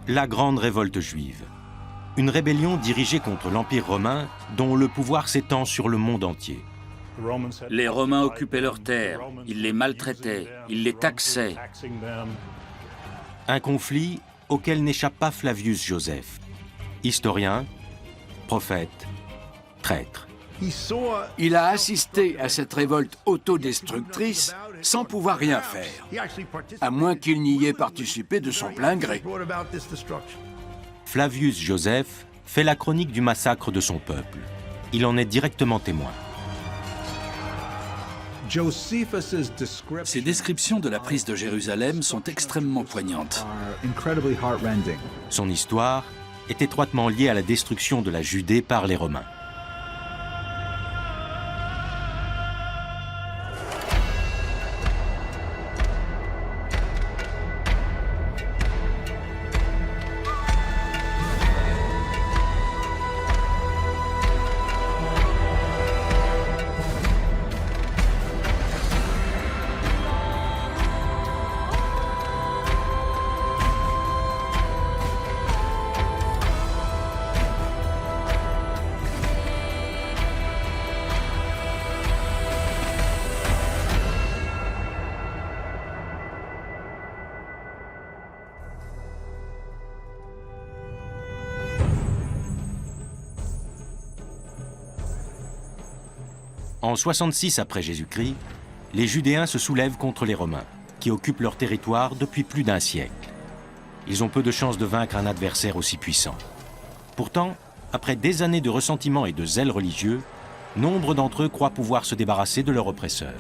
La grande révolte juive. Une rébellion dirigée contre l'Empire romain dont le pouvoir s'étend sur le monde entier. Les Romains occupaient leurs terres, ils les maltraitaient, ils les taxaient. Un conflit auquel n'échappe pas Flavius Joseph. Historien, prophète, traître. Il a assisté à cette révolte autodestructrice sans pouvoir rien faire, à moins qu'il n'y ait participé de son plein gré. Flavius Joseph fait la chronique du massacre de son peuple. Il en est directement témoin. Ses descriptions de la prise de Jérusalem sont extrêmement poignantes. Son histoire est étroitement liée à la destruction de la Judée par les Romains. En 66 après Jésus-Christ, les Judéens se soulèvent contre les Romains, qui occupent leur territoire depuis plus d'un siècle. Ils ont peu de chances de vaincre un adversaire aussi puissant. Pourtant, après des années de ressentiment et de zèle religieux, nombre d'entre eux croient pouvoir se débarrasser de leur oppresseur.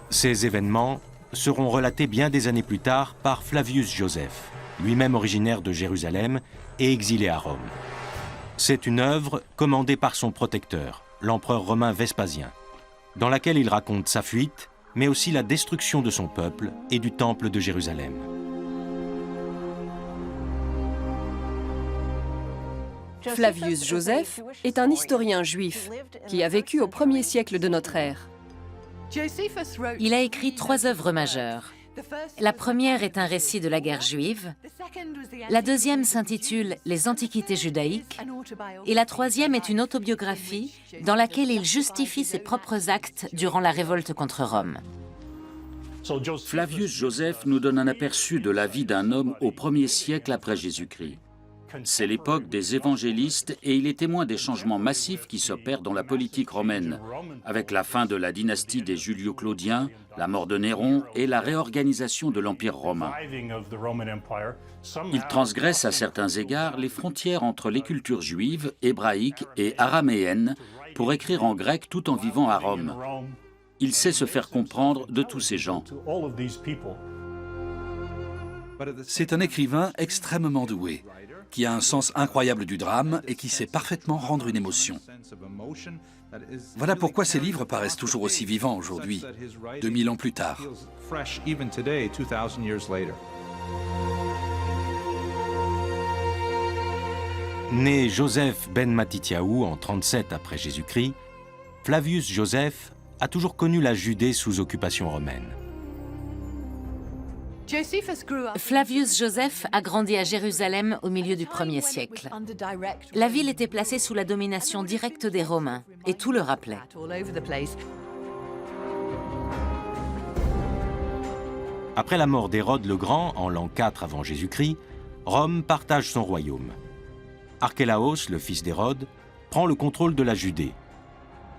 Ces événements seront relatés bien des années plus tard par Flavius Joseph, lui-même originaire de Jérusalem et exilé à Rome. C'est une œuvre commandée par son protecteur, l'empereur romain Vespasien, dans laquelle il raconte sa fuite, mais aussi la destruction de son peuple et du temple de Jérusalem. Flavius Joseph est un historien juif qui a vécu au 1er siècle de notre ère. Il a écrit 3 œuvres majeures. La première est un récit de la guerre juive, la deuxième s'intitule « Les Antiquités judaïques » et la troisième est une autobiographie dans laquelle il justifie ses propres actes durant la révolte contre Rome. Flavius Joseph nous donne un aperçu de la vie d'un homme au 1er siècle après Jésus-Christ. C'est l'époque des évangélistes et il est témoin des changements massifs qui s'opèrent dans la politique romaine, avec la fin de la dynastie des Julio-Claudiens, la mort de Néron et la réorganisation de l'Empire romain. Il transgresse à certains égards les frontières entre les cultures juives, hébraïques et araméennes pour écrire en grec tout en vivant à Rome. Il sait se faire comprendre de tous ces gens. C'est un écrivain extrêmement doué, qui a un sens incroyable du drame et qui sait parfaitement rendre une émotion. Voilà pourquoi ses livres paraissent toujours aussi vivants aujourd'hui, 2000 ans plus tard. Né Joseph ben Matityahu en 37 après Jésus-Christ, Flavius Joseph a toujours connu la Judée sous occupation romaine. Flavius Joseph a grandi à Jérusalem au milieu du 1er siècle. La ville était placée sous la domination directe des Romains, et tout le rappelait. Après la mort d'Hérode le Grand en l'an 4 avant Jésus-Christ, Rome partage son royaume. Archélaos, le fils d'Hérode, prend le contrôle de la Judée.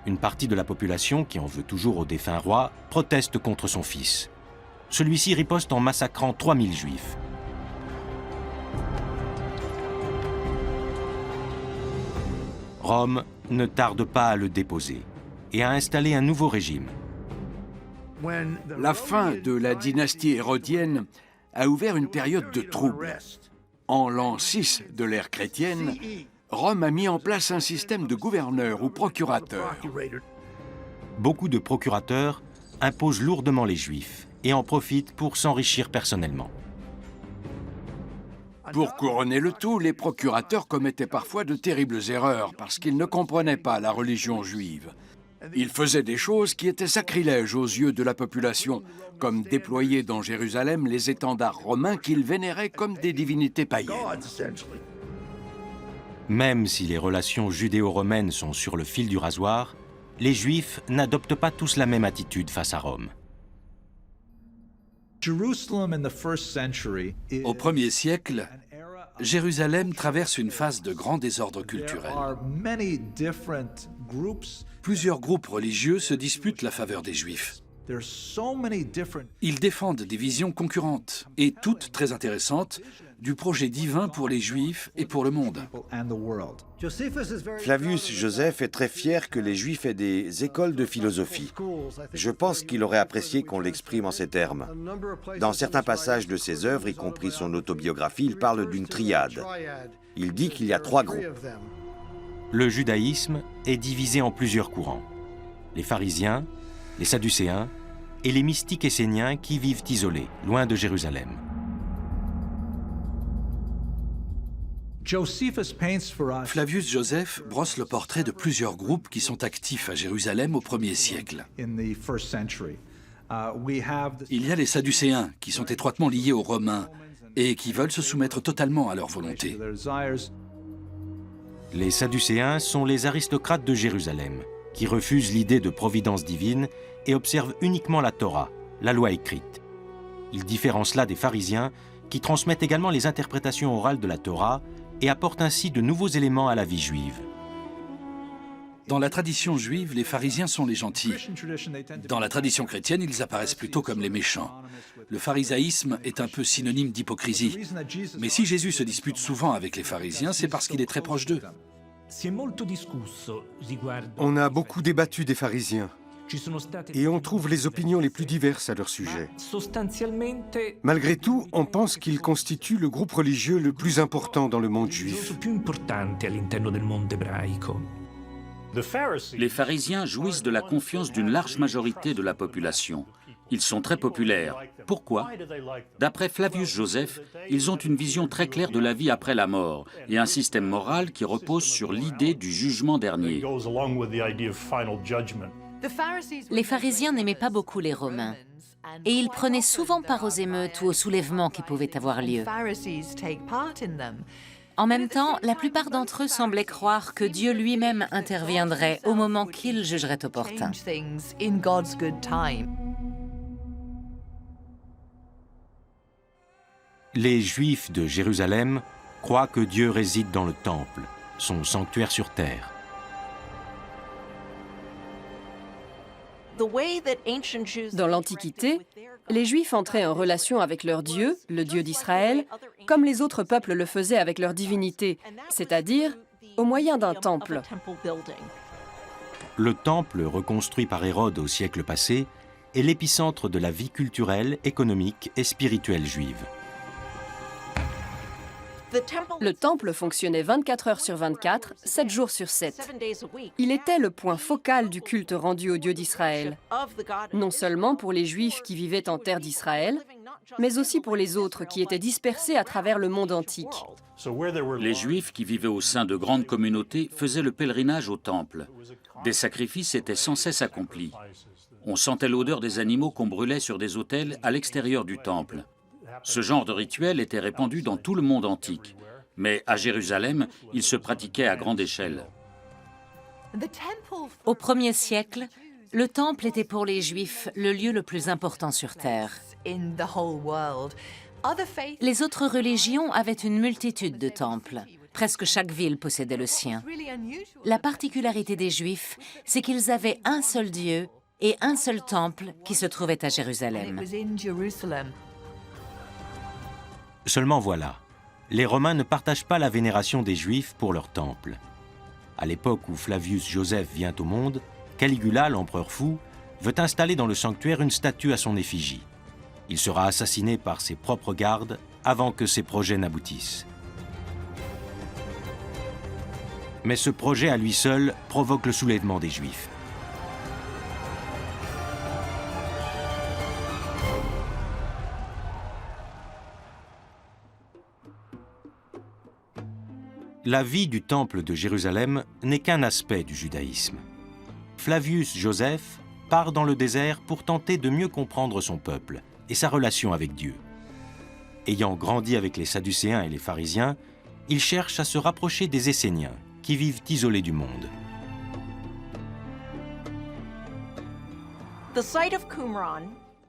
Une partie de la population, qui en veut toujours au défunt roi, proteste contre son fils. Celui-ci riposte en massacrant 3000 Juifs. Rome ne tarde pas à le déposer et à installer un nouveau régime. La fin de la dynastie hérodienne a ouvert une période de trouble. En l'an 6 de l'ère chrétienne, Rome a mis en place un système de gouverneurs ou procurateurs. Beaucoup de procurateurs imposent lourdement les Juifs et en profitent pour s'enrichir personnellement. Pour couronner le tout, les procurateurs commettaient parfois de terribles erreurs parce qu'ils ne comprenaient pas la religion juive. Il faisait des choses qui étaient sacrilèges aux yeux de la population, comme déployer dans Jérusalem les étendards romains qu'il vénérait comme des divinités païennes. Même si les relations judéo-romaines sont sur le fil du rasoir, les Juifs n'adoptent pas tous la même attitude face à Rome. Au 1er siècle, Jérusalem traverse une phase de grand désordre culturel. Plusieurs groupes religieux se disputent la faveur des Juifs. Ils défendent des visions concurrentes, et toutes très intéressantes, du projet divin pour les Juifs et pour le monde. Flavius Joseph est très fier que les Juifs aient des écoles de philosophie. Je pense qu'il aurait apprécié qu'on l'exprime en ces termes. Dans certains passages de ses œuvres, y compris son autobiographie, il parle d'une triade. Il dit qu'il y a 3 groupes. Le judaïsme est divisé en plusieurs courants. Les pharisiens, les sadducéens et les mystiques esséniens qui vivent isolés, loin de Jérusalem. Flavius Joseph brosse le portrait de plusieurs groupes qui sont actifs à Jérusalem au 1er siècle. Il y a les Sadducéens, qui sont étroitement liés aux Romains et qui veulent se soumettre totalement à leur volonté. Les Sadducéens sont les aristocrates de Jérusalem, qui refusent l'idée de providence divine et observent uniquement la Torah, la loi écrite. Ils diffèrent cela des pharisiens, qui transmettent également les interprétations orales de la Torah et apportent ainsi de nouveaux éléments à la vie juive. Dans la tradition juive, les pharisiens sont les gentils. Dans la tradition chrétienne, ils apparaissent plutôt comme les méchants. Le pharisaïsme est un peu synonyme d'hypocrisie. Mais si Jésus se dispute souvent avec les pharisiens, c'est parce qu'il est très proche d'eux. On a beaucoup débattu des pharisiens et on trouve les opinions les plus diverses à leur sujet. Malgré tout, on pense qu'ils constituent le groupe religieux le plus important dans le monde juif. Les pharisiens jouissent de la confiance d'une large majorité de la population. Ils sont très populaires. Pourquoi? D'après Flavius Joseph, ils ont une vision très claire de la vie après la mort et un système moral qui repose sur l'idée du jugement dernier. Les pharisiens n'aimaient pas beaucoup les Romains et ils prenaient souvent part aux émeutes ou aux soulèvements qui pouvaient avoir lieu. En même temps, la plupart d'entre eux semblaient croire que Dieu lui-même interviendrait au moment qu'il jugerait opportun. Les Juifs de Jérusalem croient que Dieu réside dans le temple, son sanctuaire sur terre. Dans l'Antiquité, les Juifs entraient en relation avec leur Dieu, le Dieu d'Israël, comme les autres peuples le faisaient avec leur divinité, c'est-à-dire au moyen d'un temple. Le temple, reconstruit par Hérode au siècle passé, est l'épicentre de la vie culturelle, économique et spirituelle juive. Le temple fonctionnait 24 heures sur 24, 7 jours sur 7. Il était le point focal du culte rendu au Dieu d'Israël, non seulement pour les Juifs qui vivaient en terre d'Israël, mais aussi pour les autres qui étaient dispersés à travers le monde antique. Les Juifs qui vivaient au sein de grandes communautés faisaient le pèlerinage au temple. Des sacrifices étaient sans cesse accomplis. On sentait l'odeur des animaux qu'on brûlait sur des autels à l'extérieur du temple. Ce genre de rituel était répandu dans tout le monde antique. Mais à Jérusalem, il se pratiquait à grande échelle. Au 1er siècle, le temple était pour les Juifs le lieu le plus important sur terre. Les autres religions avaient une multitude de temples. Presque chaque ville possédait le sien. La particularité des Juifs, c'est qu'ils avaient un seul Dieu et un seul temple qui se trouvait à Jérusalem. Seulement voilà, les Romains ne partagent pas la vénération des Juifs pour leur temple. À l'époque où Flavius Joseph vient au monde, Caligula, l'empereur fou, veut installer dans le sanctuaire une statue à son effigie. Il sera assassiné par ses propres gardes avant que ses projets n'aboutissent. Mais ce projet à lui seul provoque le soulèvement des Juifs. La vie du temple de Jérusalem n'est qu'un aspect du judaïsme. Flavius Joseph part dans le désert pour tenter de mieux comprendre son peuple et sa relation avec Dieu. Ayant grandi avec les Sadducéens et les pharisiens, il cherche à se rapprocher des Esséniens, qui vivent isolés du monde.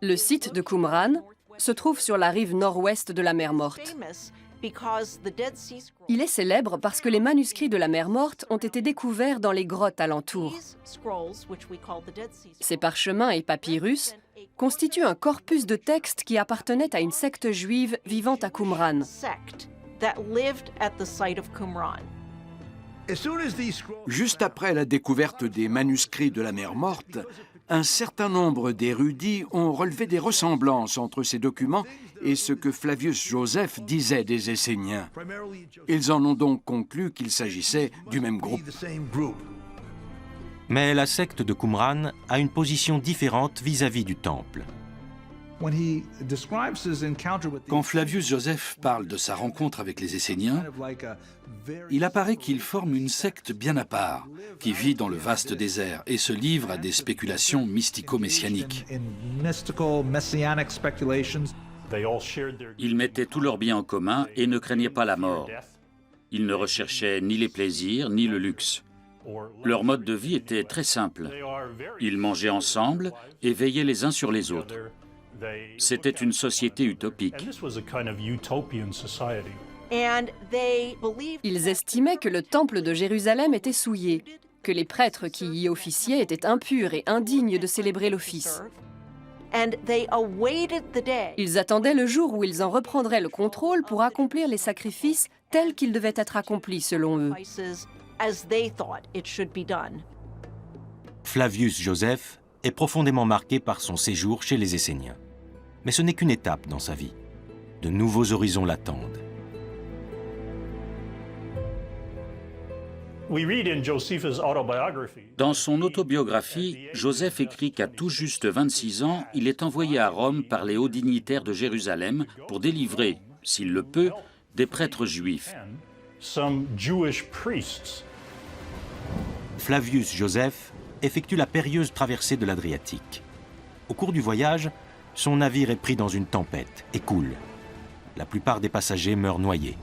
Le site de Qumran se trouve sur la rive nord-ouest de la mer Morte. Il est célèbre parce que les manuscrits de la mer Morte ont été découverts dans les grottes alentours. Ces parchemins et papyrus constituent un corpus de textes qui appartenait à une secte juive vivant à Qumran. Juste après la découverte des manuscrits de la mer Morte, un certain nombre d'érudits ont relevé des ressemblances entre ces documents et ce que Flavius Joseph disait des Esséniens. Ils en ont donc conclu qu'il s'agissait du même groupe. Mais la secte de Qumran a une position différente vis-à-vis du temple. Quand Flavius Joseph parle de sa rencontre avec les Esséniens, il apparaît qu'il forme une secte bien à part, qui vit dans le vaste désert et se livre à des spéculations mystico-messianiques. Ils mettaient tous leurs biens en commun et ne craignaient pas la mort. Ils ne recherchaient ni les plaisirs ni le luxe. Leur mode de vie était très simple. Ils mangeaient ensemble et veillaient les uns sur les autres. C'était une société utopique. Ils estimaient que le temple de Jérusalem était souillé, que les prêtres qui y officiaient étaient impurs et indignes de célébrer l'office. Ils attendaient le jour où ils en reprendraient le contrôle pour accomplir les sacrifices tels qu'ils devaient être accomplis selon eux. Flavius Joseph est profondément marqué par son séjour chez les Esséniens. Mais ce n'est qu'une étape dans sa vie. De nouveaux horizons l'attendent. Dans son autobiographie, Joseph écrit qu'à tout juste 26 ans, il est envoyé à Rome par les hauts dignitaires de Jérusalem pour délivrer, s'il le peut, des prêtres juifs. Flavius Joseph effectue la périlleuse traversée de l'Adriatique. Au cours du voyage, son navire est pris dans une tempête et coule. La plupart des passagers meurent noyés.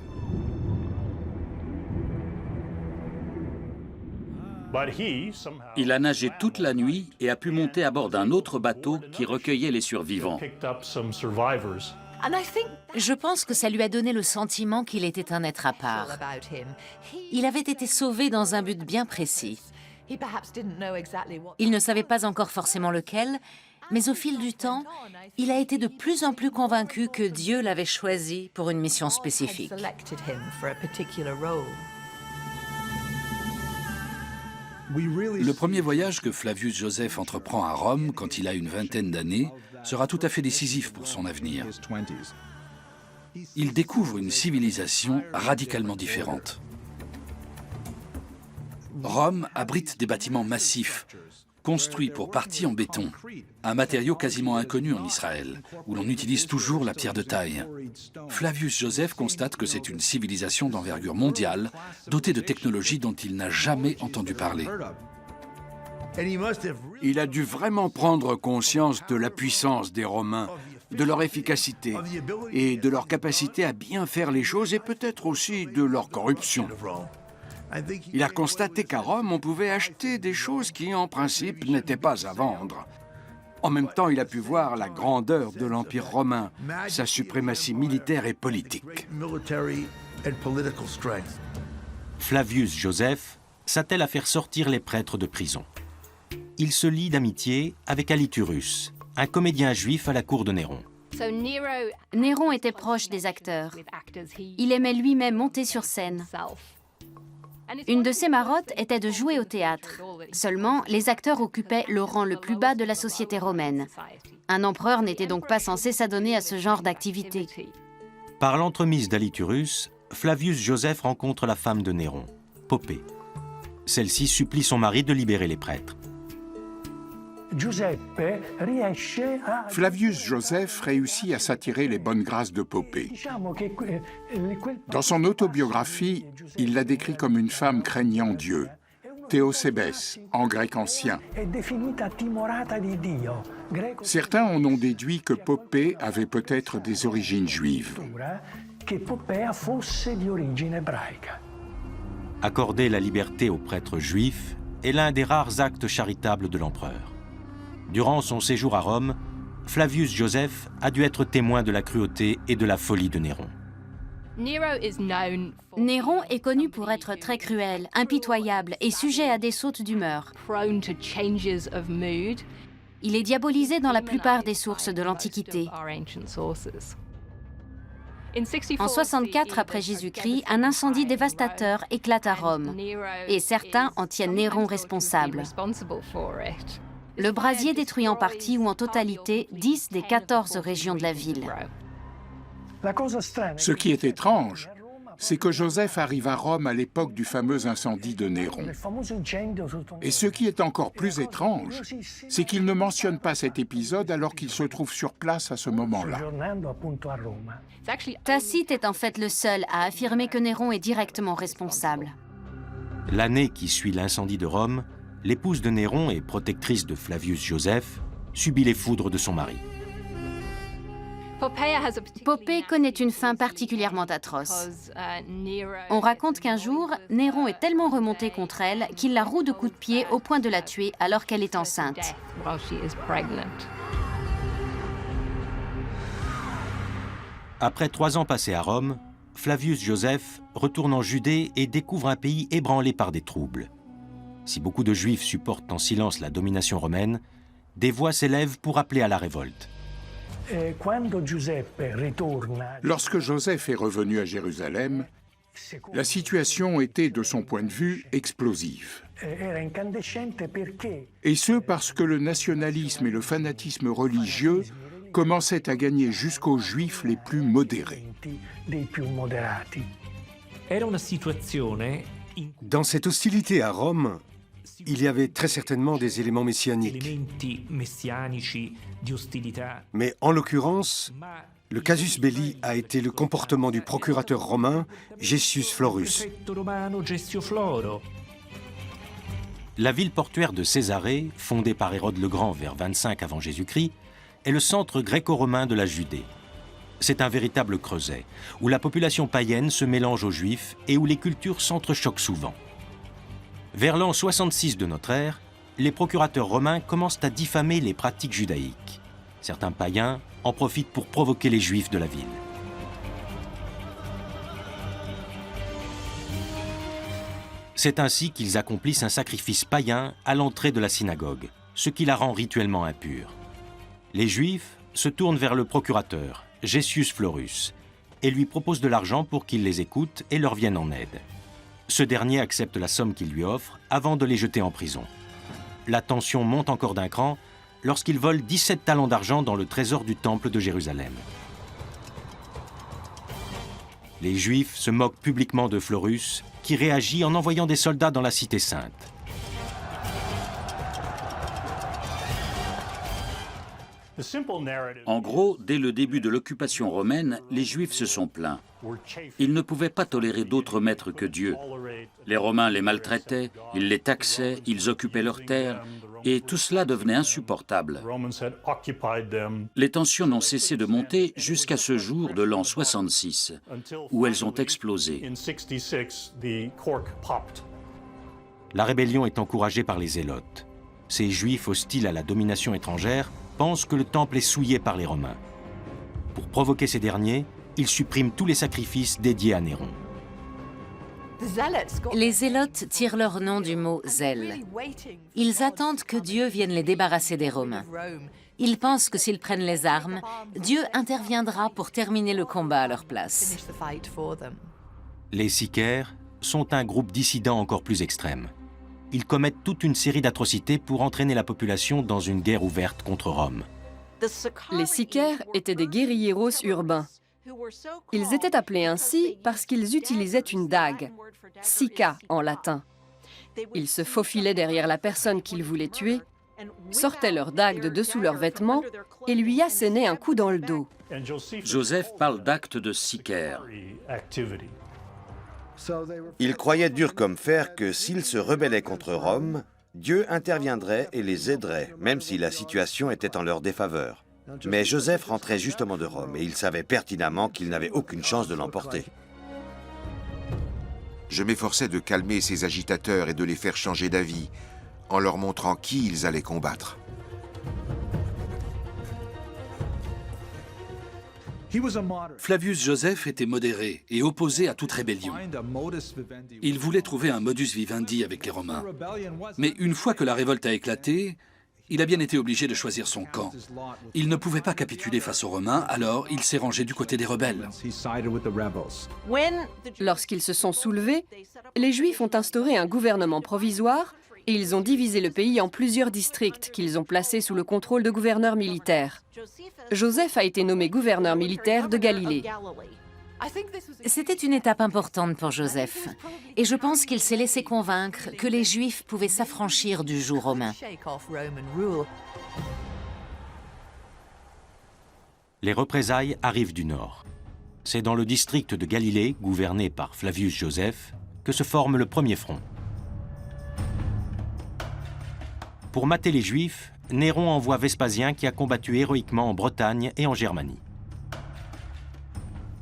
Il a nagé toute la nuit et a pu monter à bord d'un autre bateau qui recueillait les survivants. Je pense que ça lui a donné le sentiment qu'il était un être à part. Il avait été sauvé dans un but bien précis. Il ne savait pas encore forcément lequel, mais au fil du temps, il a été de plus en plus convaincu que Dieu l'avait choisi pour une mission spécifique. Le premier voyage que Flavius Joseph entreprend à Rome quand il a une vingtaine d'années sera tout à fait décisif pour son avenir. Il découvre une civilisation radicalement différente. Rome abrite des bâtiments massifs, construits pour partie en béton, un matériau quasiment inconnu en Israël, où l'on utilise toujours la pierre de taille. Flavius Joseph constate que c'est une civilisation d'envergure mondiale, dotée de technologies dont il n'a jamais entendu parler. Il a dû vraiment prendre conscience de la puissance des Romains, de leur efficacité et de leur capacité à bien faire les choses et peut-être aussi de leur corruption. Il a constaté qu'à Rome, on pouvait acheter des choses qui, en principe, n'étaient pas à vendre. En même temps, il a pu voir la grandeur de l'Empire romain, sa suprématie militaire et politique. Flavius Joseph s'attelle à faire sortir les prêtres de prison. Il se lie d'amitié avec Aliturus, un comédien juif à la cour de Néron. Néron était proche des acteurs. Il aimait lui-même monter sur scène. Une de ses marottes était de jouer au théâtre. Seulement, les acteurs occupaient le rang le plus bas de la société romaine. Un empereur n'était donc pas censé s'adonner à ce genre d'activité. Par l'entremise d'Aliturus, Flavius Joseph rencontre la femme de Néron, Poppée. Celle-ci supplie son mari de libérer les prêtres. Flavius Joseph réussit à s'attirer les bonnes grâces de Poppée. Dans son autobiographie, il la décrit comme une femme craignant Dieu. Théosébès, en grec ancien. Certains en ont déduit que Popée avait peut-être des origines juives. Accorder la liberté aux prêtres juifs est l'un des rares actes charitables de l'empereur. Durant son séjour à Rome, Flavius Joseph a dû être témoin de la cruauté et de la folie de Néron. Néron est connu pour être très cruel, impitoyable et sujet à des sautes d'humeur. Il est diabolisé dans la plupart des sources de l'Antiquité. En 64 après Jésus-Christ, un incendie dévastateur éclate à Rome et certains en tiennent Néron responsable. Le brasier détruit en partie ou en totalité 10 des 14 régions de la ville. Ce qui est étrange, c'est que Joseph arrive à Rome à l'époque du fameux incendie de Néron. Et ce qui est encore plus étrange, c'est qu'il ne mentionne pas cet épisode alors qu'il se trouve sur place à ce moment-là. Tacite est en fait le seul à affirmer que Néron est directement responsable. L'année qui suit l'incendie de Rome, l'épouse de Néron et protectrice de Flavius Joseph subit les foudres de son mari. Popée connaît une fin particulièrement atroce. On raconte qu'un jour, Néron est tellement remonté contre elle qu'il la roue de coups de pied au point de la tuer alors qu'elle est enceinte. Après 3 ans passés à Rome, Flavius Joseph retourne en Judée et découvre un pays ébranlé par des troubles. Si beaucoup de Juifs supportent en silence la domination romaine, des voix s'élèvent pour appeler à la révolte. Lorsque Joseph est revenu à Jérusalem, la situation était, de son point de vue, explosive. Et ce parce que le nationalisme et le fanatisme religieux commençaient à gagner jusqu'aux Juifs les plus modérés. Dans cette hostilité à Rome, il y avait très certainement des éléments messianiques. Mais en l'occurrence, le casus belli a été le comportement du procurateur romain Gessius Florus. La ville portuaire de Césarée, fondée par Hérode le Grand vers 25 avant Jésus-Christ, est le centre gréco-romain de la Judée. C'est un véritable creuset, où la population païenne se mélange aux Juifs et où les cultures s'entrechoquent souvent. Vers l'an 66 de notre ère, les procurateurs romains commencent à diffamer les pratiques judaïques. Certains païens en profitent pour provoquer les Juifs de la ville. C'est ainsi qu'ils accomplissent un sacrifice païen à l'entrée de la synagogue, ce qui la rend rituellement impure. Les Juifs se tournent vers le procurateur, Gessius Florus, et lui proposent de l'argent pour qu'il les écoute et leur vienne en aide. Ce dernier accepte la somme qu'il lui offre avant de les jeter en prison. La tension monte encore d'un cran lorsqu'il vole 17 talents d'argent dans le trésor du temple de Jérusalem. Les Juifs se moquent publiquement de Florus, qui réagit en envoyant des soldats dans la cité sainte. En gros, dès le début de l'occupation romaine, les Juifs se sont plaints. Ils ne pouvaient pas tolérer d'autres maîtres que Dieu. Les Romains les maltraitaient, ils les taxaient, ils occupaient leurs terres, et tout cela devenait insupportable. Les tensions n'ont cessé de monter jusqu'à ce jour de l'an 66, où elles ont explosé. La rébellion est encouragée par les Zélotes. Ces Juifs hostiles à la domination étrangère pensent que le temple est souillé par les Romains. Pour provoquer ces derniers, ils suppriment tous les sacrifices dédiés à Néron. Les Zélotes tirent leur nom du mot « zèle ». Ils attendent que Dieu vienne les débarrasser des Romains. Ils pensent que s'ils prennent les armes, Dieu interviendra pour terminer le combat à leur place. Les Sicaires sont un groupe dissident encore plus extrême. Ils commettent toute une série d'atrocités pour entraîner la population dans une guerre ouverte contre Rome. Les Sicaires étaient des guérilleros urbains. Ils étaient appelés ainsi parce qu'ils utilisaient une dague, sica en latin. Ils se faufilaient derrière la personne qu'ils voulaient tuer, sortaient leur dague de dessous leurs vêtements et lui assénaient un coup dans le dos. Joseph parle d'actes de sicaire. Ils croyaient dur comme fer que s'ils se rebellaient contre Rome, Dieu interviendrait et les aiderait, même si la situation était en leur défaveur. Mais Joseph rentrait justement de Rome et il savait pertinemment qu'il n'avait aucune chance de l'emporter. Je m'efforçais de calmer ces agitateurs et de les faire changer d'avis, en leur montrant qui ils allaient combattre. Flavius Joseph était modéré et opposé à toute rébellion. Il voulait trouver un modus vivendi avec les Romains. Mais une fois que la révolte a éclaté, il a bien été obligé de choisir son camp. Il ne pouvait pas capituler face aux Romains, alors il s'est rangé du côté des rebelles. Lorsqu'ils se sont soulevés, les Juifs ont instauré un gouvernement provisoire et ils ont divisé le pays en plusieurs districts qu'ils ont placés sous le contrôle de gouverneurs militaires. Joseph a été nommé gouverneur militaire de Galilée. C'était une étape importante pour Joseph. Et je pense qu'il s'est laissé convaincre que les Juifs pouvaient s'affranchir du joug romain. Les représailles arrivent du nord. C'est dans le district de Galilée, gouverné par Flavius Joseph, que se forme le premier front. Pour mater les Juifs, Néron envoie Vespasien qui a combattu héroïquement en Bretagne et en Germanie.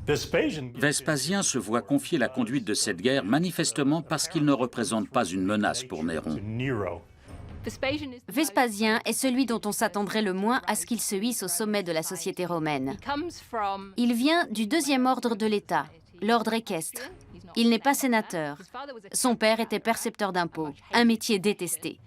Vespasien se voit confier la conduite de cette guerre manifestement parce qu'il ne représente pas une menace pour Néron. Vespasien est celui dont on s'attendrait le moins à ce qu'il se hisse au sommet de la société romaine. Il vient du deuxième ordre de l'État, l'ordre équestre. Il n'est pas sénateur. Son père était percepteur d'impôts, un métier détesté.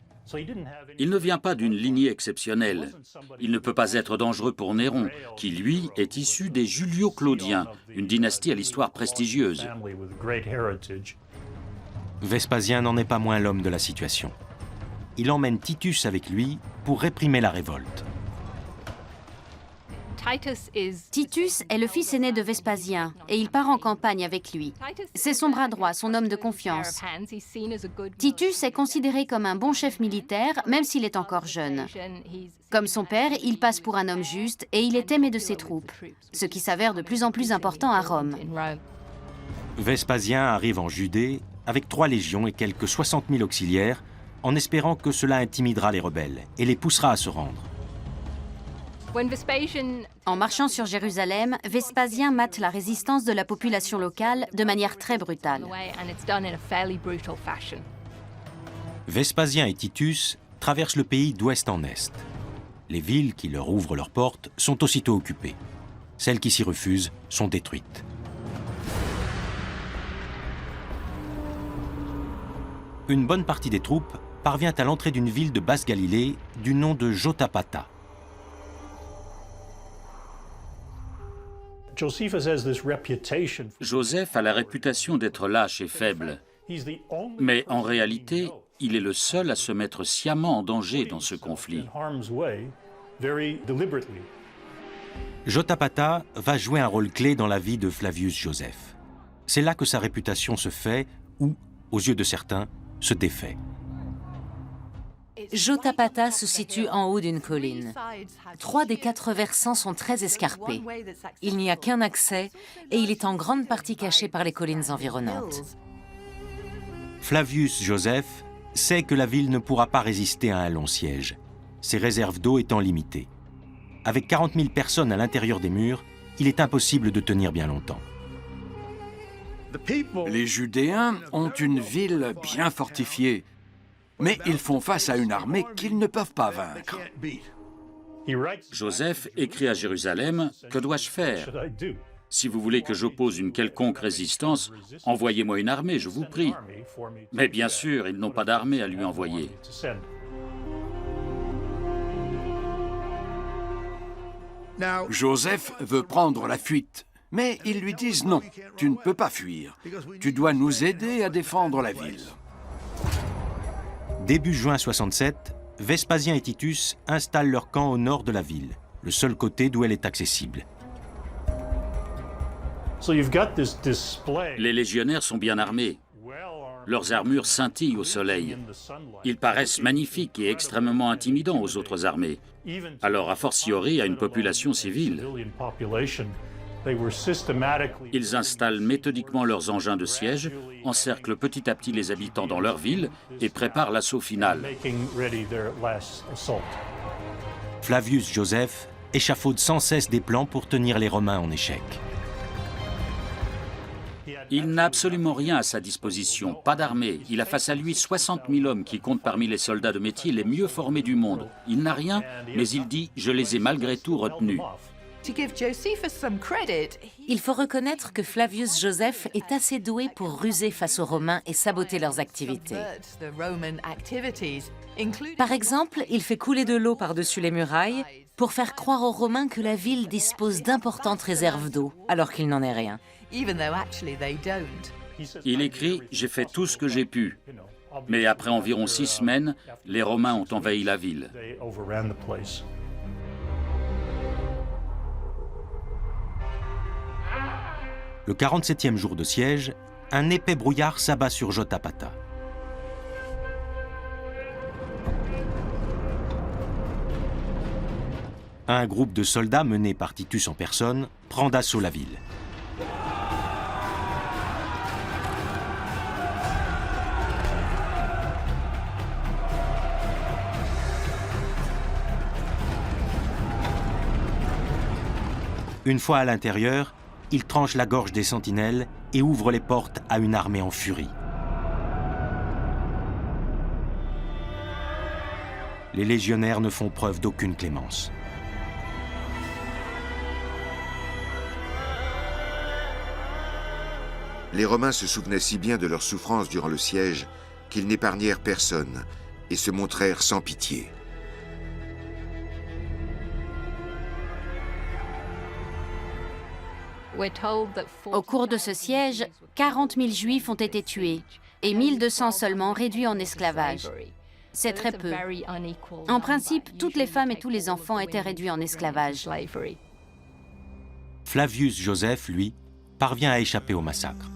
Il ne vient pas d'une lignée exceptionnelle. Il ne peut pas être dangereux pour Néron, qui, lui, est issu des Julio-Claudiens, une dynastie à l'histoire prestigieuse. Vespasien n'en est pas moins l'homme de la situation. Il emmène Titus avec lui pour réprimer la révolte. Titus est le fils aîné de Vespasien et il part en campagne avec lui. C'est son bras droit, son homme de confiance. Titus est considéré comme un bon chef militaire, même s'il est encore jeune. Comme son père, il passe pour un homme juste et il est aimé de ses troupes, ce qui s'avère de plus en plus important à Rome. Vespasien arrive en Judée avec 3 légions et quelques 60 000 auxiliaires, en espérant que cela intimidera les rebelles et les poussera à se rendre. En marchant sur Jérusalem, Vespasien mate la résistance de la population locale de manière très brutale. Vespasien et Titus traversent le pays d'ouest en est. Les villes qui leur ouvrent leurs portes sont aussitôt occupées. Celles qui s'y refusent sont détruites. Une bonne partie des troupes parvient à l'entrée d'une ville de Basse-Galilée du nom de Jotapata. Joseph a la réputation d'être lâche et faible, mais en réalité, il est le seul à se mettre sciemment en danger dans ce conflit. Jotapata va jouer un rôle clé dans la vie de Flavius Joseph. C'est là que sa réputation se fait ou, aux yeux de certains, se défait. Jotapata se situe en haut d'une colline. 3 des 4 versants sont très escarpés. Il n'y a qu'un accès et il est en grande partie caché par les collines environnantes. Flavius Joseph sait que la ville ne pourra pas résister à un long siège, ses réserves d'eau étant limitées. Avec 40 000 personnes à l'intérieur des murs, il est impossible de tenir bien longtemps. Les Judéens ont une ville bien fortifiée, mais ils font face à une armée qu'ils ne peuvent pas vaincre. Joseph écrit à Jérusalem « Que dois-je faire ? Si vous voulez que j'oppose une quelconque résistance, envoyez-moi une armée, je vous prie. » Mais bien sûr, ils n'ont pas d'armée à lui envoyer. Joseph veut prendre la fuite, mais ils lui disent non, tu ne peux pas fuir. Tu dois nous aider à défendre la ville. Début juin 67, Vespasien et Titus installent leur camp au nord de la ville, le seul côté d'où elle est accessible. Les légionnaires sont bien armés. Leurs armures scintillent au soleil. Ils paraissent magnifiques et extrêmement intimidants aux autres armées. Alors, a fortiori, à une population civile. Ils installent méthodiquement leurs engins de siège, encerclent petit à petit les habitants dans leur ville et préparent l'assaut final. Flavius Joseph échafaude sans cesse des plans pour tenir les Romains en échec. Il n'a absolument rien à sa disposition, pas d'armée. Il a face à lui 60 000 hommes qui comptent parmi les soldats de métier les mieux formés du monde. Il n'a rien, mais il dit « je les ai malgré tout retenus ». Il faut reconnaître que Flavius Joseph est assez doué pour ruser face aux Romains et saboter leurs activités. Par exemple, il fait couler de l'eau par-dessus les murailles pour faire croire aux Romains que la ville dispose d'importantes réserves d'eau, alors qu'il n'en est rien. Il écrit « j'ai fait tout ce que j'ai pu ». Mais après environ 6 semaines, les Romains ont envahi la ville. Le 47e jour de siège, un épais brouillard s'abat sur Jotapata. Un groupe de soldats mené par Titus en personne prend d'assaut la ville. Une fois à l'intérieur, il tranche la gorge des sentinelles et ouvre les portes à une armée en furie. Les légionnaires ne font preuve d'aucune clémence. Les Romains se souvenaient si bien de leurs souffrances durant le siège qu'ils n'épargnèrent personne et se montrèrent sans pitié. Au cours de ce siège, 40 000 Juifs ont été tués et 1200 seulement réduits en esclavage. C'est très peu. En principe, toutes les femmes et tous les enfants étaient réduits en esclavage. Flavius Joseph, lui, parvient à échapper au massacre.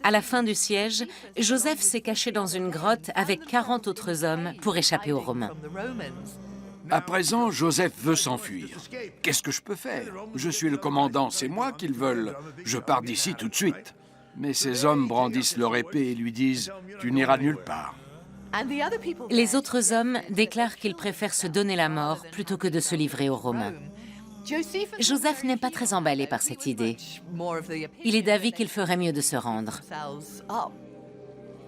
À la fin du siège, Joseph s'est caché dans une grotte avec 40 autres hommes pour échapper aux Romains. À présent, Joseph veut s'enfuir. Qu'est-ce que je peux faire? Je suis le commandant, c'est moi qu'ils veulent. Je pars d'ici tout de suite. Mais ces hommes brandissent leur épée et lui disent « Tu n'iras nulle part ». Les autres hommes déclarent qu'ils préfèrent se donner la mort plutôt que de se livrer aux Romains. Joseph n'est pas très emballé par cette idée. Il est d'avis qu'il ferait mieux de se rendre.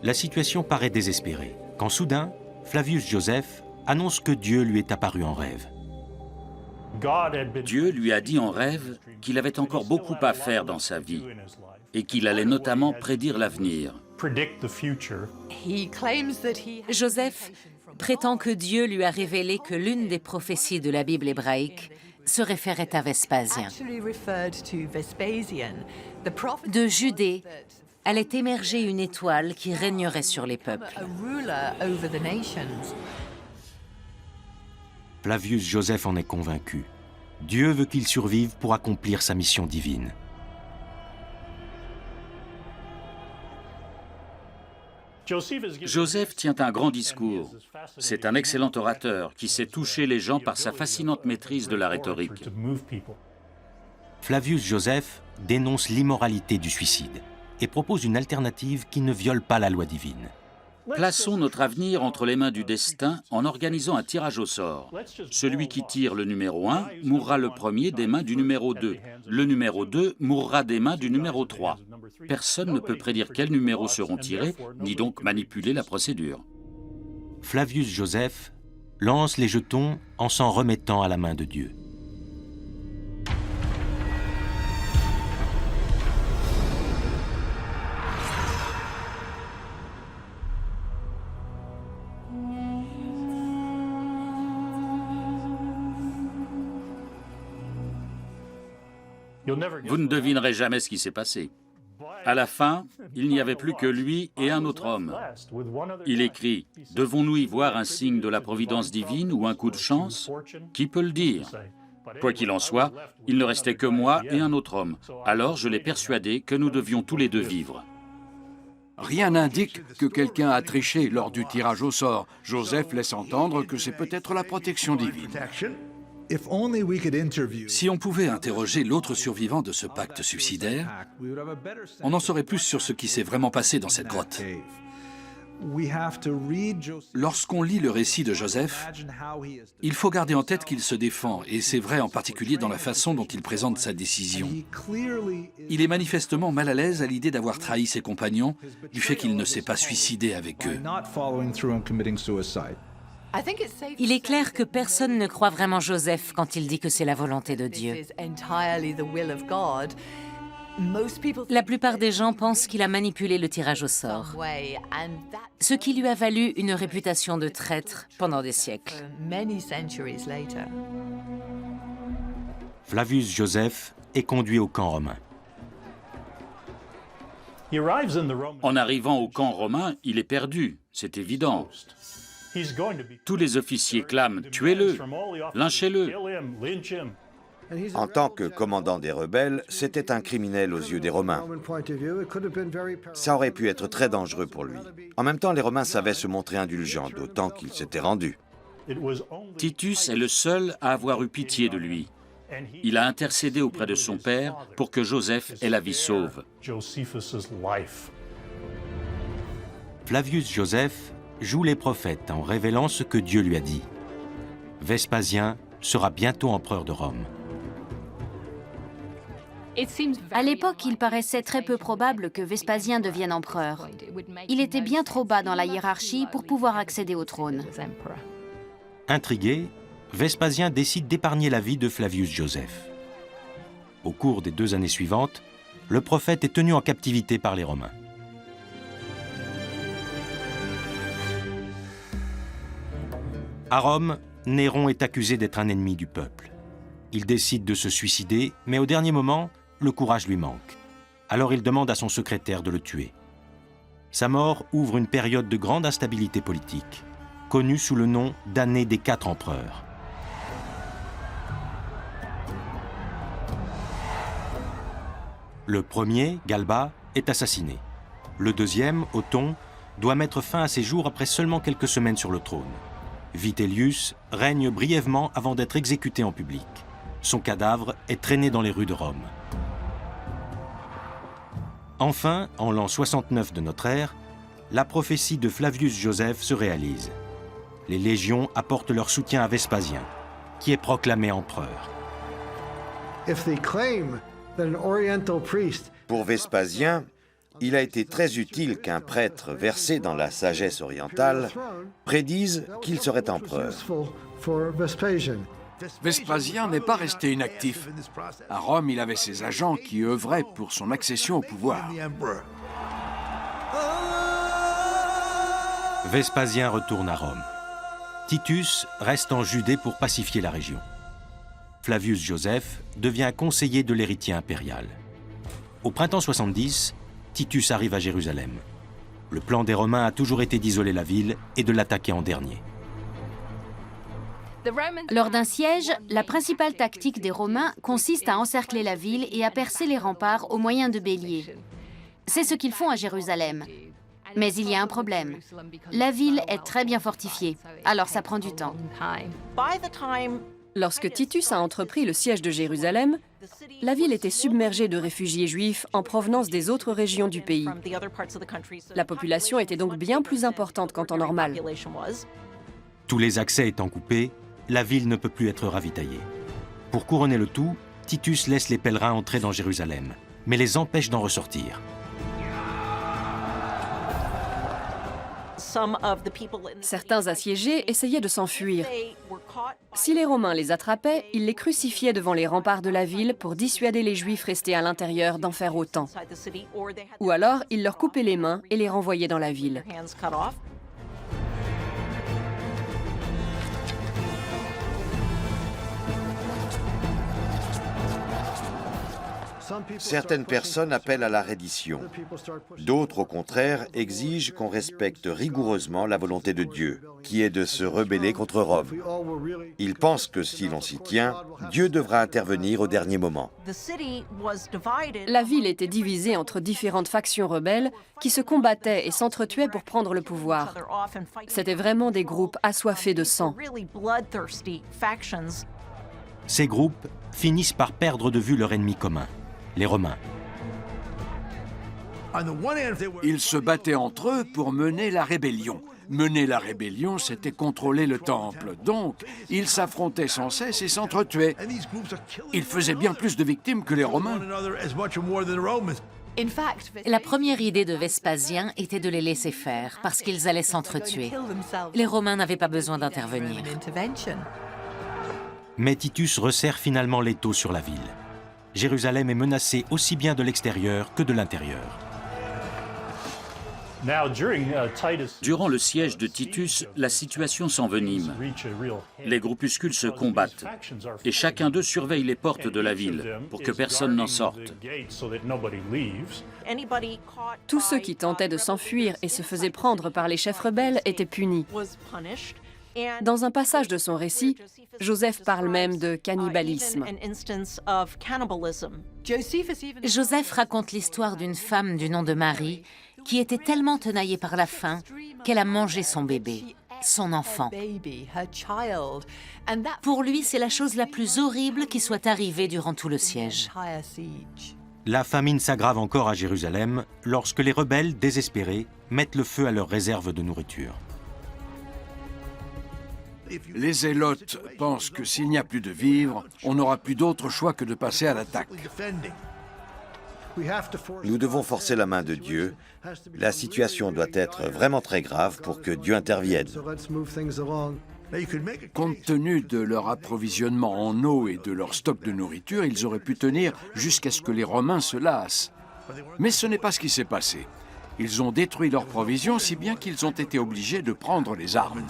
La situation paraît désespérée, quand soudain, Flavius Joseph annonce que Dieu lui est apparu en rêve. Dieu lui a dit en rêve qu'il avait encore beaucoup à faire dans sa vie et qu'il allait notamment prédire l'avenir. Joseph prétend que Dieu lui a révélé que l'une des prophéties de la Bible hébraïque se référait à Vespasien. De Judée allait émerger une étoile qui régnerait sur les peuples. Flavius Joseph en est convaincu. Dieu veut qu'il survive pour accomplir sa mission divine. Joseph tient un grand discours. C'est un excellent orateur qui sait toucher les gens par sa fascinante maîtrise de la rhétorique. Flavius Joseph dénonce l'immoralité du suicide et propose une alternative qui ne viole pas la loi divine. Plaçons notre avenir entre les mains du destin en organisant un tirage au sort. Celui qui tire le numéro 1 mourra le premier des mains du numéro 2. Le numéro 2 mourra des mains du numéro 3. Personne ne peut prédire quels numéros seront tirés, ni donc manipuler la procédure. Flavius Joseph lance les jetons en s'en remettant à la main de Dieu. Vous ne devinerez jamais ce qui s'est passé. À la fin, il n'y avait plus que lui et un autre homme. Il écrit « Devons-nous y voir un signe de la providence divine ou un coup de chance? Qui peut le dire ?» Quoi qu'il en soit, il ne restait que moi et un autre homme. Alors je l'ai persuadé que nous devions tous les deux vivre. Rien n'indique que quelqu'un a triché lors du tirage au sort. Joseph laisse entendre que c'est peut-être la protection divine. Si on pouvait interroger l'autre survivant de ce pacte suicidaire, on en saurait plus sur ce qui s'est vraiment passé dans cette grotte. Lorsqu'on lit le récit de Joseph, il faut garder en tête qu'il se défend, et c'est vrai en particulier dans la façon dont il présente sa décision. Il est manifestement mal à l'aise à l'idée d'avoir trahi ses compagnons, du fait qu'il ne s'est pas suicidé avec eux. Il est clair que personne ne croit vraiment Joseph quand il dit que c'est la volonté de Dieu. La plupart des gens pensent qu'il a manipulé le tirage au sort, ce qui lui a valu une réputation de traître pendant des siècles. Flavius Joseph est conduit au camp romain. En arrivant au camp romain, il est perdu, c'est évident. Tous les officiers clament « tuez-le, lynchez-le ». En tant que commandant des rebelles, c'était un criminel aux yeux des Romains. Ça aurait pu être très dangereux pour lui. En même temps, les Romains savaient se montrer indulgents, d'autant qu'il s'était rendu. Titus est le seul à avoir eu pitié de lui. Il a intercédé auprès de son père pour que Joseph ait la vie sauve. Flavius Joseph joue les prophètes en révélant ce que Dieu lui a dit. Vespasien sera bientôt empereur de Rome. À l'époque, il paraissait très peu probable que Vespasien devienne empereur. Il était bien trop bas dans la hiérarchie pour pouvoir accéder au trône. Intrigué, Vespasien décide d'épargner la vie de Flavius Joseph. Au cours des 2 années suivantes, le prophète est tenu en captivité par les Romains. À Rome, Néron est accusé d'être un ennemi du peuple. Il décide de se suicider, mais au dernier moment, le courage lui manque. Alors il demande à son secrétaire de le tuer. Sa mort ouvre une période de grande instabilité politique, connue sous le nom d'année des 4 empereurs. Le premier, Galba, est assassiné. Le deuxième, Othon, doit mettre fin à ses jours après seulement quelques semaines sur le trône. Vitellius règne brièvement avant d'être exécuté en public. Son cadavre est traîné dans les rues de Rome. Enfin, en l'an 69 de notre ère, la prophétie de Flavius Joseph se réalise. Les légions apportent leur soutien à Vespasien, qui est proclamé empereur. Pour Vespasien, il a été très utile qu'un prêtre versé dans la sagesse orientale prédise qu'il serait empereur. Vespasien n'est pas resté inactif. À Rome, il avait ses agents qui œuvraient pour son accession au pouvoir. Vespasien retourne à Rome. Titus reste en Judée pour pacifier la région. Flavius Joseph devient conseiller de l'héritier impérial. Au printemps 70, Titus arrive à Jérusalem. Le plan des Romains a toujours été d'isoler la ville et de l'attaquer en dernier. Lors d'un siège, la principale tactique des Romains consiste à encercler la ville et à percer les remparts au moyen de béliers. C'est ce qu'ils font à Jérusalem. Mais il y a un problème. La ville est très bien fortifiée, alors ça prend du temps. Lorsque Titus a entrepris le siège de Jérusalem, la ville était submergée de réfugiés juifs en provenance des autres régions du pays. La population était donc bien plus importante qu'en temps normal. Tous les accès étant coupés, la ville ne peut plus être ravitaillée. Pour couronner le tout, Titus laisse les pèlerins entrer dans Jérusalem, mais les empêche d'en ressortir. Certains assiégés essayaient de s'enfuir. Si les Romains les attrapaient, ils les crucifiaient devant les remparts de la ville pour dissuader les Juifs restés à l'intérieur d'en faire autant. Ou alors, ils leur coupaient les mains et les renvoyaient dans la ville. Certaines personnes appellent à la reddition. D'autres, au contraire, exigent qu'on respecte rigoureusement la volonté de Dieu, qui est de se rebeller contre Rome. Ils pensent que si l'on s'y tient, Dieu devra intervenir au dernier moment. La ville était divisée entre différentes factions rebelles qui se combattaient et s'entretuaient pour prendre le pouvoir. C'étaient vraiment des groupes assoiffés de sang. Ces groupes finissent par perdre de vue leur ennemi commun, les Romains. Ils se battaient entre eux pour mener la rébellion. Mener la rébellion, c'était contrôler le temple. Donc, ils s'affrontaient sans cesse et s'entretuaient. Ils faisaient bien plus de victimes que les Romains. La première idée de Vespasien était de les laisser faire, parce qu'ils allaient s'entretuer. Les Romains n'avaient pas besoin d'intervenir. Mais Titus resserre finalement l'étau sur la ville. Jérusalem est menacée aussi bien de l'extérieur que de l'intérieur. Durant le siège de Titus, la situation s'envenime. Les groupuscules se combattent et chacun d'eux surveille les portes de la ville pour que personne n'en sorte. Tous ceux qui tentaient de s'enfuir et se faisaient prendre par les chefs rebelles étaient punis. Dans un passage de son récit, Joseph parle même de cannibalisme. Joseph raconte l'histoire d'une femme du nom de Marie qui était tellement tenaillée par la faim qu'elle a mangé son bébé, son enfant. Pour lui, c'est la chose la plus horrible qui soit arrivée durant tout le siège. La famine s'aggrave encore à Jérusalem lorsque les rebelles, désespérés, mettent le feu à leurs réserves de nourriture. Les Zélotes pensent que s'il n'y a plus de vivres, on n'aura plus d'autre choix que de passer à l'attaque. Nous devons forcer la main de Dieu. La situation doit être vraiment très grave pour que Dieu intervienne. Compte tenu de leur approvisionnement en eau et de leur stock de nourriture, ils auraient pu tenir jusqu'à ce que les Romains se lassent. Mais ce n'est pas ce qui s'est passé. Ils ont détruit leurs provisions si bien qu'ils ont été obligés de prendre les armes.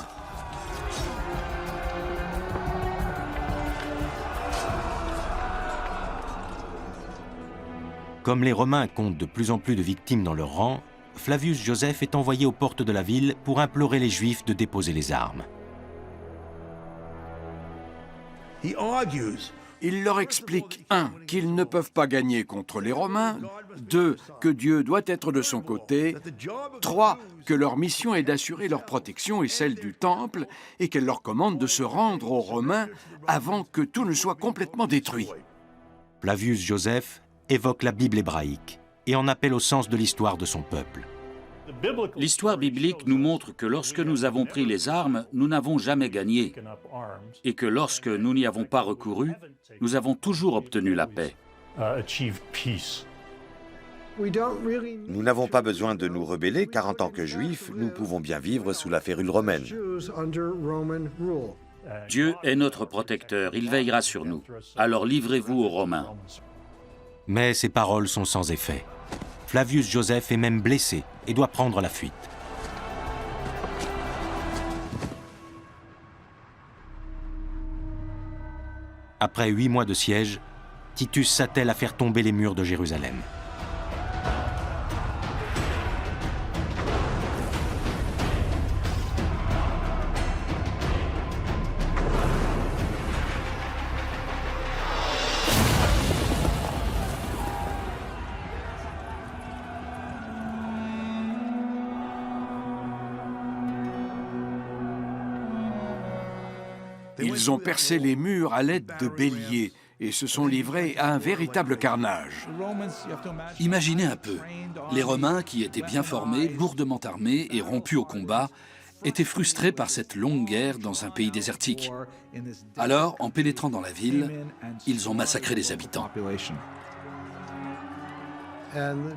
Comme les Romains comptent de plus en plus de victimes dans leur rang, Flavius Joseph est envoyé aux portes de la ville pour implorer les Juifs de déposer les armes. Il leur explique 1. Qu'ils ne peuvent pas gagner contre les Romains, 2. Que Dieu doit être de son côté, 3. Que leur mission est d'assurer leur protection et celle du Temple, et qu'elle leur commande de se rendre aux Romains avant que tout ne soit complètement détruit. Flavius Joseph évoque la Bible hébraïque et en appelle au sens de l'histoire de son peuple. L'histoire biblique nous montre que lorsque nous avons pris les armes, nous n'avons jamais gagné, et que lorsque nous n'y avons pas recouru, nous avons toujours obtenu la paix. Nous n'avons pas besoin de nous rebeller car en tant que Juifs, nous pouvons bien vivre sous la férule romaine. Dieu est notre protecteur, il veillera sur nous. Alors livrez-vous aux Romains. Mais ces paroles sont sans effet. Flavius Joseph est même blessé et doit prendre la fuite. Après 8 mois de siège, Titus s'attelle à faire tomber les murs de Jérusalem. Ils ont percé les murs à l'aide de béliers et se sont livrés à un véritable carnage. Imaginez un peu, les Romains, qui étaient bien formés, lourdement armés et rompus au combat, étaient frustrés par cette longue guerre dans un pays désertique. Alors, en pénétrant dans la ville, ils ont massacré les habitants.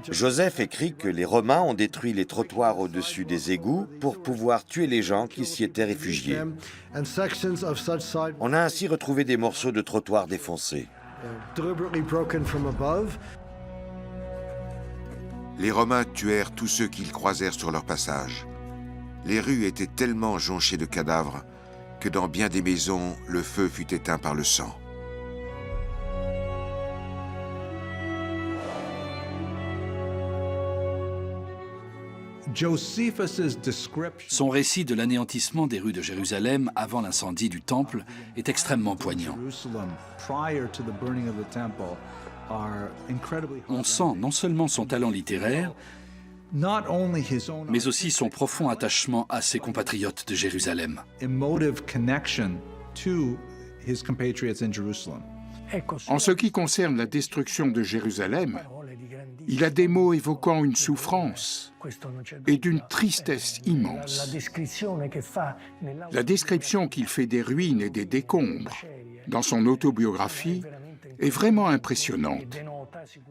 Joseph écrit que les Romains ont détruit les trottoirs au-dessus des égouts pour pouvoir tuer les gens qui s'y étaient réfugiés. On a ainsi retrouvé des morceaux de trottoirs défoncés. Les Romains tuèrent tous ceux qu'ils croisèrent sur leur passage. Les rues étaient tellement jonchées de cadavres que dans bien des maisons, le feu fut éteint par le sang. Son récit de l'anéantissement des rues de Jérusalem avant l'incendie du Temple est extrêmement poignant. On sent non seulement son talent littéraire, mais aussi son profond attachement à ses compatriotes de Jérusalem. En ce qui concerne la destruction de Jérusalem, il a des mots évoquant une souffrance et d'une tristesse immense. La description qu'il fait des ruines et des décombres dans son autobiographie est vraiment impressionnante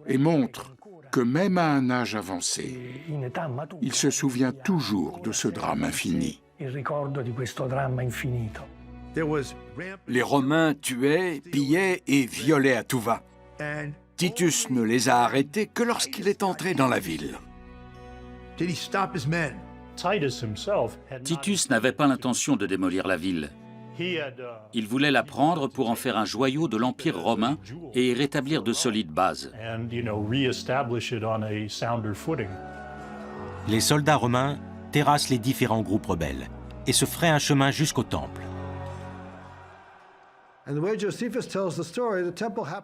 et montre que même à un âge avancé, il se souvient toujours de ce drame infini. Les Romains tuaient, pillaient et violaient à tout va. Titus ne les a arrêtés que lorsqu'il est entré dans la ville. Titus n'avait pas l'intention de démolir la ville. Il voulait la prendre pour en faire un joyau de l'Empire romain et y rétablir de solides bases. Les soldats romains terrassent les différents groupes rebelles et se fraient un chemin jusqu'au temple.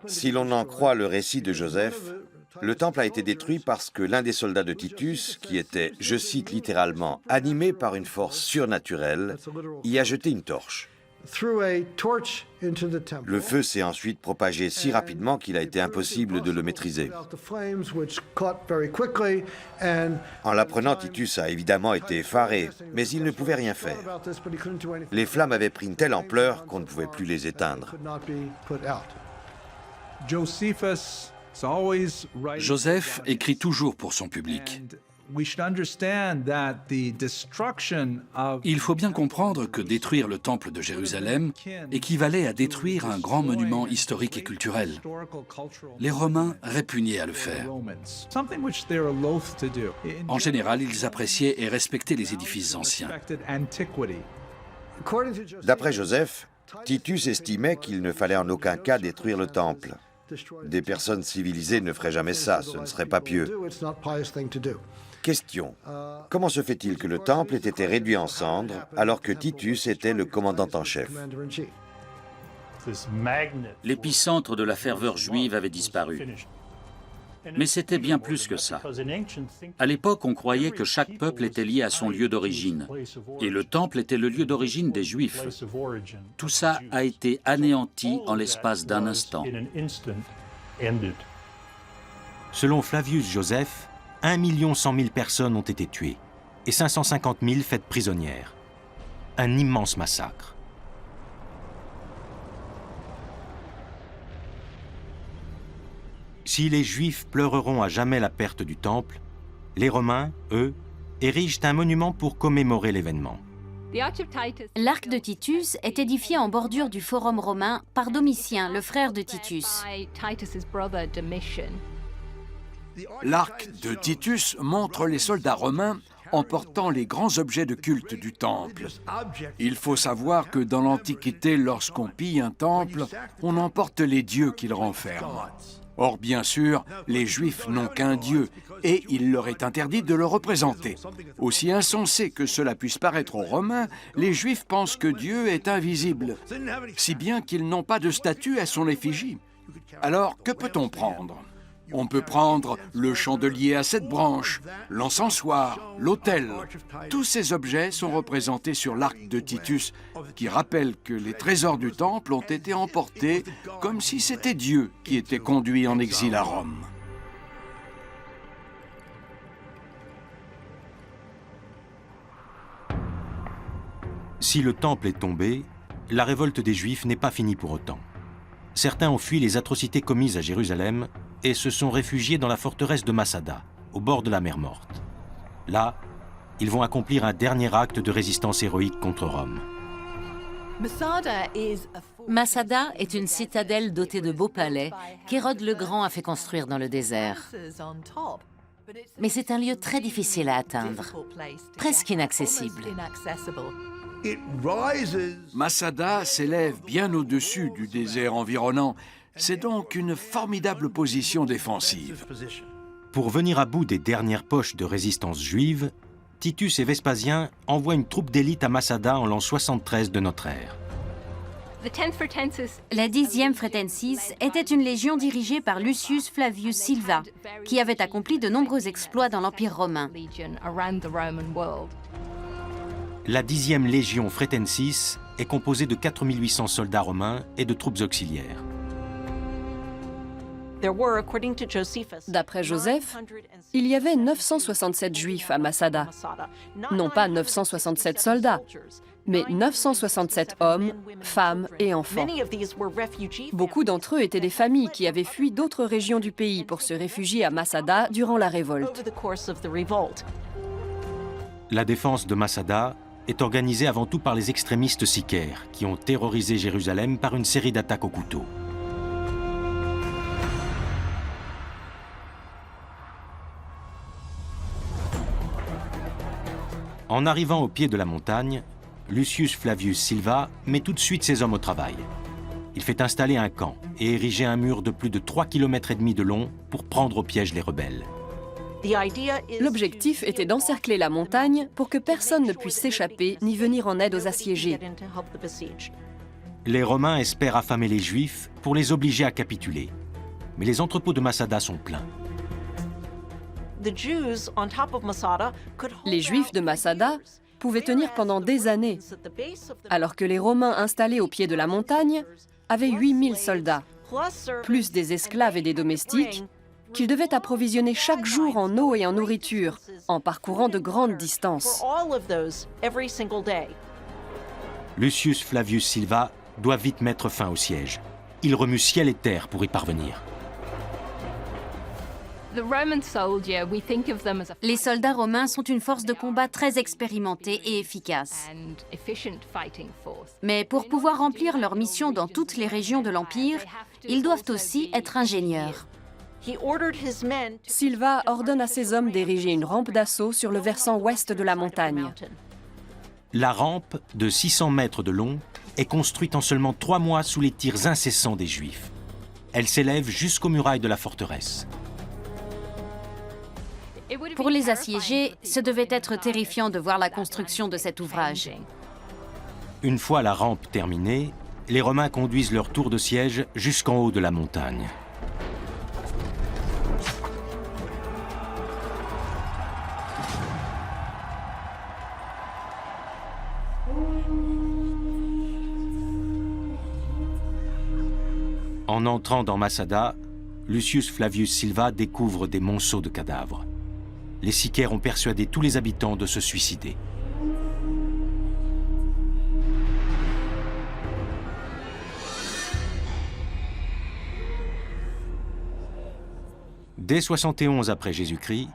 Si l'on en croit le récit de Joseph, le temple a été détruit parce que l'un des soldats de Titus, qui était, je cite littéralement, animé par une force surnaturelle, y a jeté une torche. Le feu s'est ensuite propagé si rapidement qu'il a été impossible de le maîtriser. En l'apprenant, Titus a évidemment été effaré, mais il ne pouvait rien faire. Les flammes avaient pris une telle ampleur qu'on ne pouvait plus les éteindre. Joseph écrit toujours pour son public. Il faut bien comprendre que détruire le temple de Jérusalem équivalait à détruire un grand monument historique et culturel. Les Romains répugnaient à le faire. En général, ils appréciaient et respectaient les édifices anciens. D'après Joseph, Titus estimait qu'il ne fallait en aucun cas détruire le temple. Des personnes civilisées ne feraient jamais ça, ce ne serait pas pieux. Question. Comment se fait-il que le temple ait été réduit en cendres alors que Titus était le commandant en chef? L'épicentre de la ferveur juive avait disparu. Mais c'était bien plus que ça. À l'époque, on croyait que chaque peuple était lié à son lieu d'origine. Et le temple était le lieu d'origine des Juifs. Tout ça a été anéanti en l'espace d'un instant. Selon Flavius Joseph, 1 100 000 personnes ont été tuées et 550 000 faites prisonnières. Un immense massacre. Si les Juifs pleureront à jamais la perte du temple, les Romains, eux, érigent un monument pour commémorer l'événement. L'arc de Titus est édifié en bordure du Forum romain par Domitien, le frère de Titus. L'arc de Titus montre les soldats romains emportant les grands objets de culte du temple. Il faut savoir que dans l'Antiquité, lorsqu'on pille un temple, on emporte les dieux qu'il renferme. Or, bien sûr, les Juifs n'ont qu'un Dieu, et il leur est interdit de le représenter. Aussi insensé que cela puisse paraître aux Romains, les Juifs pensent que Dieu est invisible, si bien qu'ils n'ont pas de statue à son effigie. Alors, que peut-on prendre ? On peut prendre le chandelier à 7 branches, l'encensoir, l'autel. Tous ces objets sont représentés sur l'arc de Titus, qui rappelle que les trésors du temple ont été emportés comme si c'était Dieu qui était conduit en exil à Rome. Si le temple est tombé, la révolte des Juifs n'est pas finie pour autant. Certains ont fui les atrocités commises à Jérusalem et se sont réfugiés dans la forteresse de Masada, au bord de la mer Morte. Là, ils vont accomplir un dernier acte de résistance héroïque contre Rome. Masada est une citadelle dotée de beaux palais qu'Hérode le Grand a fait construire dans le désert. Mais c'est un lieu très difficile à atteindre, presque inaccessible. Masada s'élève bien au-dessus du désert environnant. C'est donc une formidable position défensive. Pour venir à bout des dernières poches de résistance juive, Titus et Vespasien envoient une troupe d'élite à Masada en l'an 73 de notre ère. La 10e Fretensis était une légion dirigée par Lucius Flavius Silva, qui avait accompli de nombreux exploits dans l'Empire romain. La 10e légion Fretensis est composé de 4800 soldats romains et de troupes auxiliaires. D'après Joseph, il y avait 967 Juifs à Masada. Non pas 967 soldats, mais 967 hommes, femmes et enfants. Beaucoup d'entre eux étaient des familles qui avaient fui d'autres régions du pays pour se réfugier à Masada durant la révolte. La défense de Masada est organisée avant tout par les extrémistes sicaires qui ont terrorisé Jérusalem par une série d'attaques au couteau. En arrivant au pied de la montagne, Lucius Flavius Silva met tout de suite ses hommes au travail. Il fait installer un camp et ériger un mur de plus de 3,5 km de long pour prendre au piège les rebelles. L'objectif était d'encercler la montagne pour que personne ne puisse s'échapper ni venir en aide aux assiégés. Les Romains espèrent affamer les Juifs pour les obliger à capituler. Mais les entrepôts de Masada sont pleins. Les Juifs de Masada pouvaient tenir pendant des années, alors que les Romains installés au pied de la montagne avaient 8000 soldats, plus des esclaves et des domestiques, qu'ils devaient approvisionner chaque jour en eau et en nourriture, en parcourant de grandes distances. Lucius Flavius Silva doit vite mettre fin au siège. Il remue ciel et terre pour y parvenir. Les soldats romains sont une force de combat très expérimentée et efficace. Mais pour pouvoir remplir leur mission dans toutes les régions de l'Empire, ils doivent aussi être ingénieurs. Silva ordonne à ses hommes d'ériger une rampe d'assaut sur le versant ouest de la montagne. La rampe, de 600 mètres de long, est construite en seulement 3 mois sous les tirs incessants des Juifs. Elle s'élève jusqu'aux murailles de la forteresse. Pour les assiégés, ce devait être terrifiant de voir la construction de cet ouvrage. Une fois la rampe terminée, les Romains conduisent leur tour de siège jusqu'en haut de la montagne. En entrant dans Masada, Lucius Flavius Silva découvre des monceaux de cadavres. Les sicaires ont persuadé tous les habitants de se suicider. Dès 71 après Jésus-Christ,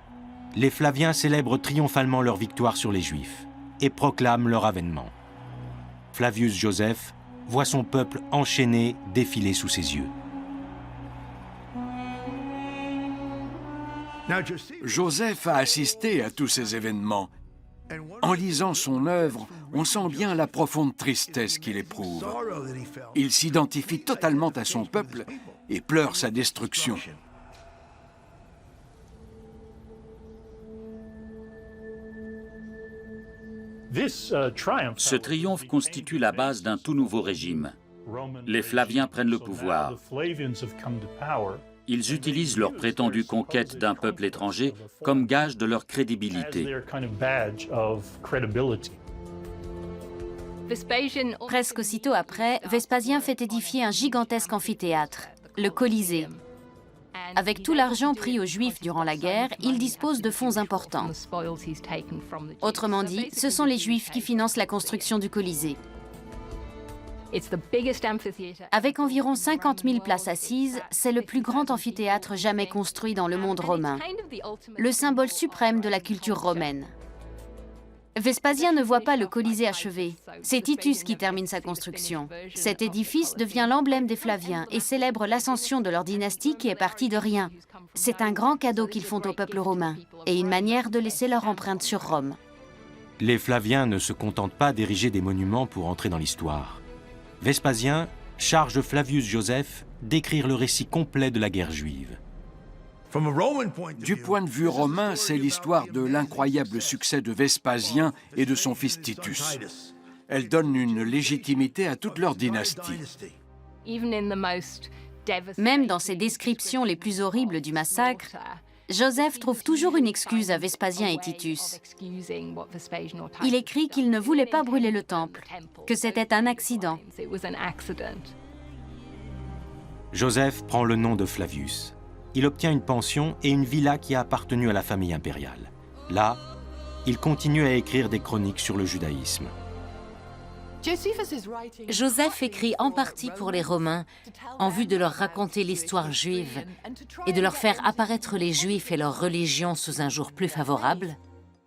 les Flaviens célèbrent triomphalement leur victoire sur les Juifs et proclament leur avènement. Flavius Joseph voit son peuple enchaîné défiler sous ses yeux. Joseph a assisté à tous ces événements. En lisant son œuvre, on sent bien la profonde tristesse qu'il éprouve. Il s'identifie totalement à son peuple et pleure sa destruction. Ce triomphe constitue la base d'un tout nouveau régime. Les Flaviens prennent le pouvoir. Ils utilisent leur prétendue conquête d'un peuple étranger comme gage de leur crédibilité. Presque aussitôt après, Vespasien fait édifier un gigantesque amphithéâtre, le Colisée. Avec tout l'argent pris aux Juifs durant la guerre, il dispose de fonds importants. Autrement dit, ce sont les Juifs qui financent la construction du Colisée. Avec environ 50 000 places assises, c'est le plus grand amphithéâtre jamais construit dans le monde romain, le symbole suprême de la culture romaine. Vespasien ne voit pas le Colisée achevé. C'est Titus qui termine sa construction. Cet édifice devient l'emblème des Flaviens et célèbre l'ascension de leur dynastie qui est partie de rien. C'est un grand cadeau qu'ils font au peuple romain et une manière de laisser leur empreinte sur Rome. Les Flaviens ne se contentent pas d'ériger des monuments pour entrer dans l'histoire. Vespasien charge Flavius Joseph d'écrire le récit complet de la guerre juive. Du point de vue romain, c'est l'histoire de l'incroyable succès de Vespasien et de son fils Titus. Elle donne une légitimité à toute leur dynastie. Même dans ses descriptions les plus horribles du massacre, Joseph trouve toujours une excuse à Vespasien et Titus. Il écrit qu'il ne voulait pas brûler le temple, que c'était un accident. Joseph prend le nom de Flavius. Il obtient une pension et une villa qui a appartenu à la famille impériale. Là, il continue à écrire des chroniques sur le judaïsme. Joseph écrit en partie pour les Romains en vue de leur raconter l'histoire juive et de leur faire apparaître les Juifs et leur religion sous un jour plus favorable,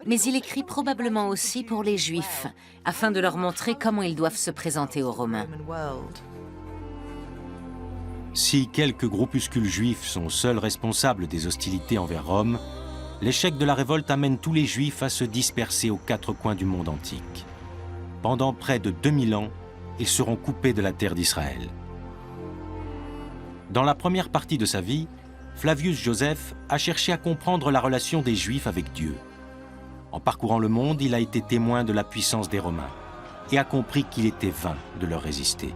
mais il écrit probablement aussi pour les Juifs afin de leur montrer comment ils doivent se présenter aux Romains. Si quelques groupuscules juifs sont seuls responsables des hostilités envers Rome, l'échec de la révolte amène tous les Juifs à se disperser aux quatre coins du monde antique. Pendant près de 2000 ans, ils seront coupés de la terre d'Israël. Dans la première partie de sa vie, Flavius Joseph a cherché à comprendre la relation des Juifs avec Dieu. En parcourant le monde, il a été témoin de la puissance des Romains et a compris qu'il était vain de leur résister.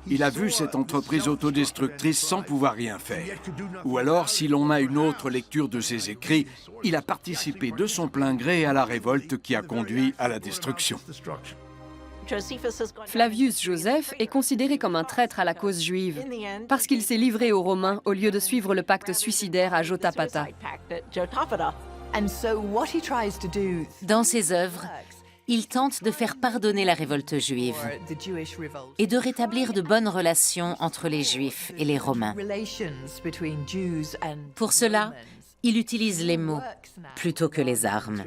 Il a vu cette entreprise autodestructrice sans pouvoir rien faire. Ou alors, si l'on a une autre lecture de ses écrits, il a participé de son plein gré à la révolte qui a conduit à la destruction. Flavius Joseph est considéré comme un traître à la cause juive parce qu'il s'est livré aux Romains au lieu de suivre le pacte suicidaire à Jotapata. Dans ses œuvres, il tente de faire pardonner la révolte juive et de rétablir de bonnes relations entre les Juifs et les Romains. Pour cela, il utilise les mots plutôt que les armes.